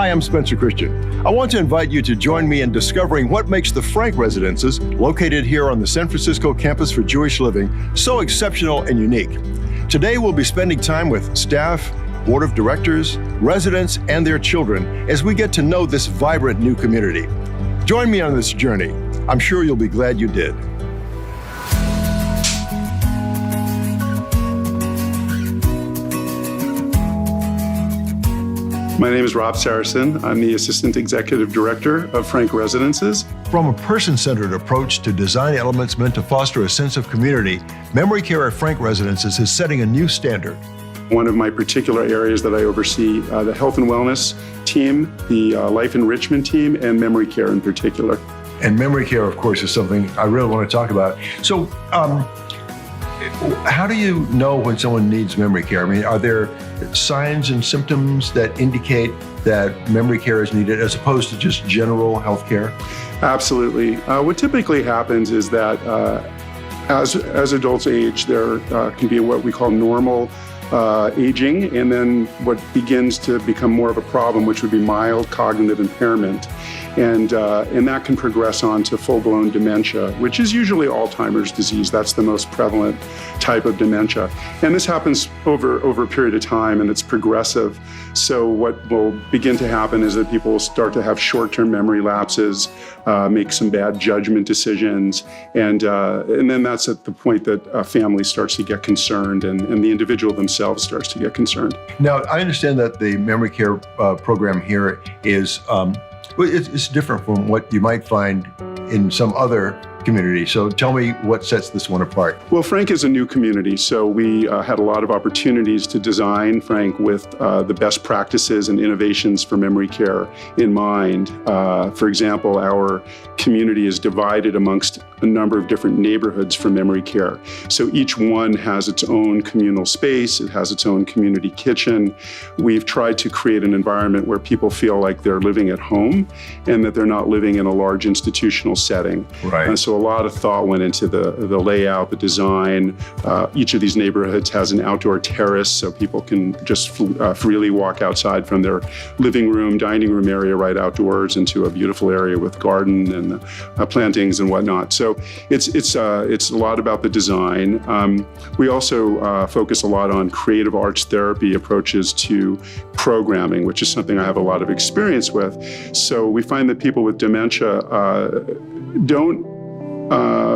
Hi, I'm Spencer Christian. I want to invite you to join me in discovering what makes the Frank Residences, located here on the San Francisco campus for Jewish living, so exceptional and unique. Today, we'll be spending time with staff, board of directors, residents, and their children as we get to know this vibrant new community. Join me on this journey. I'm sure you'll be glad you did. My name is Rob Sarison. I'm the Assistant Executive Director of Frank Residences. From a person-centered approach to design elements meant to foster a sense of community, memory care at Frank Residences is setting a new standard. One of my particular areas that I oversee, the health and wellness team, the life enrichment team, and memory care in particular. And memory care, of course, is something I really want to talk about. So, how do you know when someone needs memory care? I mean, are there signs and symptoms that indicate that memory care is needed as opposed to just general health care? Absolutely. What typically happens is that as adults age, there can be what we call normal aging, and then what begins to become more of a problem, which would be mild cognitive impairment. And that can progress on to full-blown dementia, which is usually Alzheimer's disease. That's the most prevalent type of dementia. And this happens over a period of time, and it's progressive. So what will begin to happen is that people will start to have short-term memory lapses, make some bad judgment decisions, and then that's at the point that a family starts to get concerned, and the individual themselves starts to get concerned. Now, I understand that the memory care program here is it's different from what you might find in some other community. So tell me what sets this one apart. Well, Frank is a new community, so we had a lot of opportunities to design Frank with the best practices and innovations for memory care in mind. For example, our community is divided amongst a number of different neighborhoods for memory care. So each one has its own communal space, it has its own community kitchen. We've tried to create an environment where people feel like they're living at home and that they're not living in a large institutional setting. Right. And so a lot of thought went into the layout, the design. Each of these neighborhoods has an outdoor terrace so people can just freely walk outside from their living room, dining room area right outdoors into a beautiful area with garden and plantings and whatnot. So it's a lot about the design. We also focus a lot on creative arts therapy approaches to programming, which is something I have a lot of experience with. So we find that people with dementia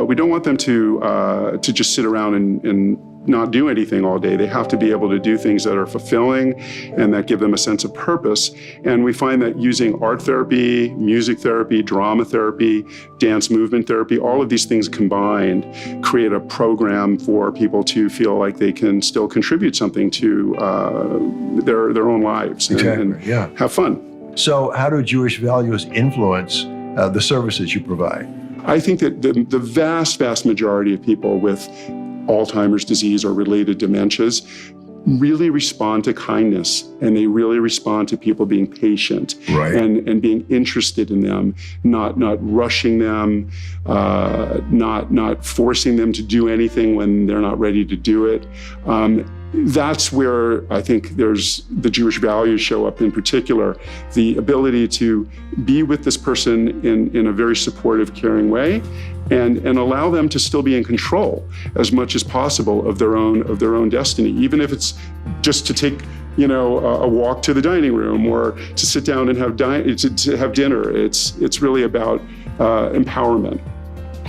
we don't want them to just sit around and not do anything all day. They have to be able to do things that are fulfilling and that give them a sense of purpose. And we find that using art therapy, music therapy, drama therapy, dance movement therapy, all of these things combined create a program for people to feel like they can still contribute something to their own lives and have fun. So how do Jewish values influence the services you provide? I think that the vast majority of people with Alzheimer's disease or related dementias really respond to kindness, and they really respond to people being patient, right, and being interested in them, not rushing them, not forcing them to do anything when they're not ready to do it. That's where I think there's the Jewish values show up in particular, the ability to be with this person in a very supportive, caring way, and allow them to still be in control as much as possible of their own destiny, even if it's just to take a walk to the dining room or to sit down and have dinner. It's really about empowerment.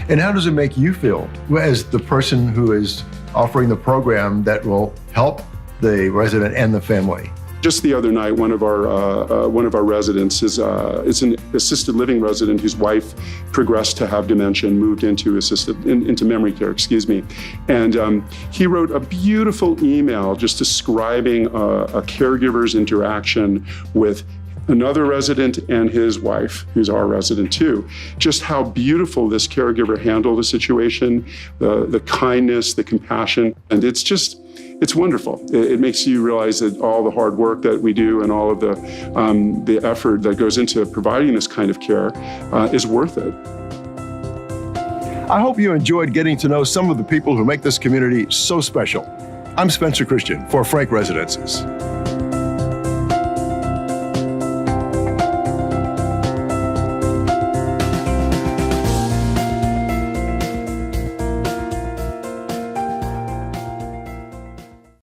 And how does it make you feel as the person who is offering the program that will help the resident and the family? Just the other night, one of our residents is an assisted living resident whose wife progressed to have dementia and moved into memory care, and he wrote a beautiful email just describing a caregiver's interaction with another resident and his wife, who's our resident too, just how beautiful this caregiver handled the situation, the kindness, the compassion, and it's wonderful. It makes you realize that all the hard work that we do and all of the effort that goes into providing this kind of care is worth it. I hope you enjoyed getting to know some of the people who make this community so special. I'm Spencer Christian for Frank Residences.